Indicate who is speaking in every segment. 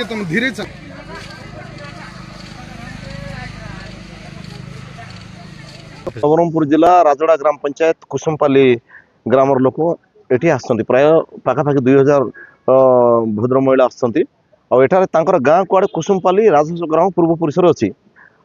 Speaker 1: टिके तुम धीरे चल।
Speaker 2: नवरंगपुर जिला राजड़ा ग्राम पंचायत कुसुमपाली ग्रामर लोक ये आसती प्राय पाखापाखि 2000 भद्र महिला आठार गाँ कुआड़े कुसुमपाली राजस्व ग्राम पूर्व पुरुषर अच्छी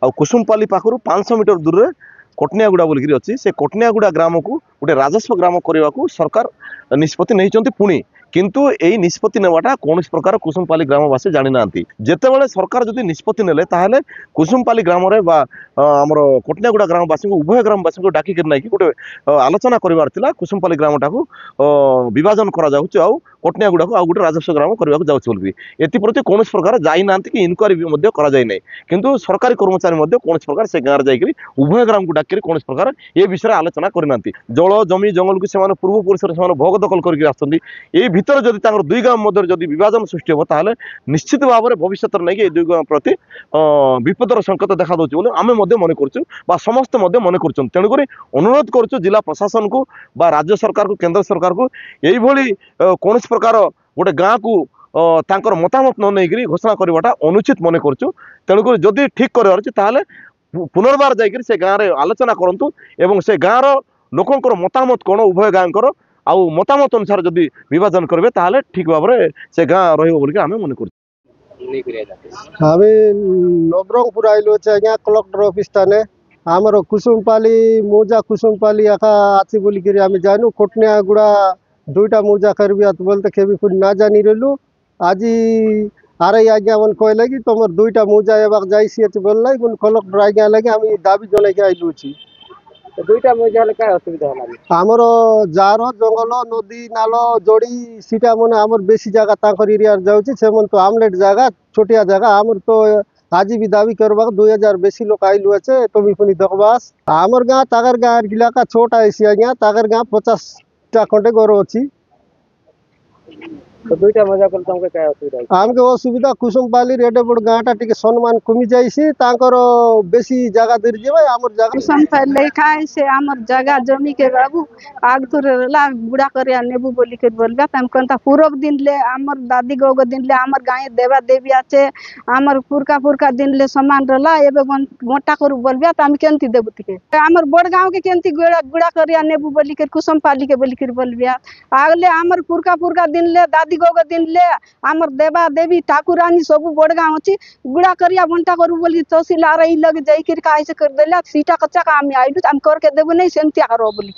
Speaker 2: आ कुसुमपाली पाखर 500 मीटर दूर में कोटनियागुड़ा बोलिकी अच्छी से कोटनियागुड़ा ग्राम को गोटे राजस्व ग्राम करने को सरकार निष्पत्ति नहीं पुणी किंतु यही निष्पत्ति नेवाटा कौन प्रकार कुसुमपाली ग्रामवासी जानी ना जितेबाला सरकार जदि निष्पत्ति नेले ताहले कुसुमपाली ग्राम आमर कोटनियागुड़ा ग्रामवासी को उभय ग्रामवासी को डाकिक नहीं गोटे आलोचना करार था कुसुमपाली ग्रामटा को विभाजन करा कोटनियागुड़ा को गोटे राजस्व ग्राम करने जाऊँगी एप्रति कौन प्रकार जाना कि इनक्वारी कराई किंतु सरकारी कर्मचारी कौन प्रकार से गाँव जाकि उभय ग्राम को डाक कौन प्रकार ये विषय आलोचना करना जल जमी जंगल को से पूर्व पुरुष भोग दखल कर भितर जदि दुई गाँव मध्य जदि विभाजन सृष्टि हो ताहले निश्चित भाव में भविष्य नहीं दुई गाँव प्रति विपदर संकेत देखा दूसरी आम मन कर समस्ते मन कर तेणुक अनुरोध करुँ जिला प्रशासन को बा राज्य सरकार को केंद्र सरकार को यही कौन प्रकार गोटे गाँ को तांकर मतामत न नहीं घोषणा करवाटा अनुचित मन करुँ तेणुक जदि ठीक कर पुनर्बार जाकर से गाँव में आलोचना करूँ एवं से गाँव लोकंर मतामत कौन उभय गाँव आउ मतामत अनुसार जदि विभाजन करेंगे ताहले ठीक भाव में से गाँ रही मन कर
Speaker 3: नवरंगपुर आइलु अच्छे कलेक्टर ऑफिस थाने आमर कुसुमपाली मौजा कुसुमपाली आखा आछि बोलिक आम जानू कोटनियागुड़ा दुईटा मौजा करबी बोलते केबी कुछ ना जानी रहलु आज आर आज्ञा मन कहले कि तुम दुईटा मौजा एबाक जाइसी अच्छे बोल कलेक्टर आज्ञा लगे आम दाबी जन आइलु
Speaker 4: दुईटा मौजा क्या असुविधा है
Speaker 3: आमर जार जंगल नदी नाल जोड़ी सीटा मन आमर बेसी जगह तांकर एरिया जाउछि से मन तो आमलेट जगह छोटिया जगह आमर तो आज भी दाबी करवा 2000 बेसी लोग आइलु अच्छे तुम पुनी देखबास आमर गाँ तागर गाँ इलाका छोटा है आज्ञा तागर गाँ 50टा खंडे घर अच्छी
Speaker 4: तो दुईटा मजा कर तुमके क्या असुविधा
Speaker 3: आमके असुविधा कुसुमपाली एडे बड़ गाँटा टिके सम्मान कमी जाइसी तांकर बेसी जगह दे जेबे आमर जगह
Speaker 5: कुसुमपाली खाए से आमर जगह जमी के बाबू आग तुरला बुढ़ा करिया नेबू बोली के बोलबा तम कोनता पूरब दिन ले आमर दादी गो दिन ले आमर गाय देवा देवी आछे आमर पुरका दिन ले सम्मान रहला एबे मोटा करू बोलबा तम केंती देबु तिके आमर बड़ गांव के केंती गुड़ा करिया नेबू बोली के कुसुमपाली के बोली के बोलबा आगले आमर पुरका दिन ले दादी गो दिन ले आमर देवा देवी ठाकुरानी सब बड़ गाँव अच्छी गुड़ा करिया बंटा करू बोली तहसील आ रही लग जाकर से कर देला सीटा कच्चा काम आइलु करके देव नहीं सेमतिया करो बोली